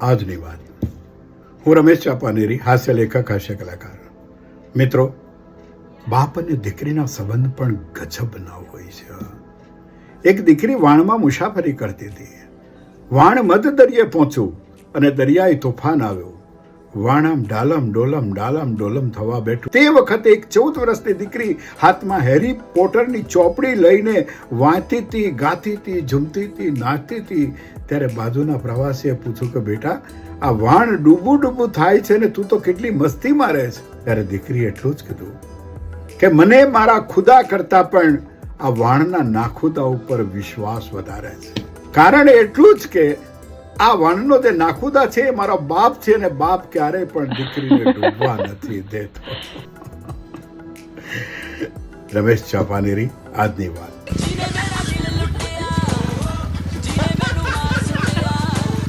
આજની વાત. હું રમેશ ચાપાનેરી, હાસ્ય લેખક, હાસ્ય કલાકાર. મિત્રો, બાપ અને દીકરીના સંબંધ પણ ગજબના હોય છે. એક દીકરી વાણમાં મુસાફરી કરતી હતી. વાણ મધ દરિયે પહોંચ્યું અને દરિયાઈ તોફાન આવ્યું. વાણામ ડાલમ ડોલમ થવા બેઠું. તે વખતે એક 14 વર્ષની દીકરી હાથમાં હેરી પોટરની ચોપડી લઈને વાંચતી હતી, ગાતી હતી, ઝૂમતી હતી, નાચતી હતી. ત્યારે બાજુના પ્રવાસીએ પૂછ્યું કે બેટા, આ વાણ ડૂબું થાય છે ને તું તો કેટલી મસ્તીમાં રહે છે. ત્યારે દીકરીએ એટલું જ કીધું કે મને મારા ખુદા કરતા પણ આ વાણના નાખુદા ઉપર વિશ્વાસ વધારે છે. કારણ એટલું જ કે આ વાણનો જે નાખુદા છે એ મારો બાપ છે, અને બાપ ક્યારેય પણ દીકરીને ડૂબવા નથી દેતો. રમેશ ચાપાનેરી, આજની વાત.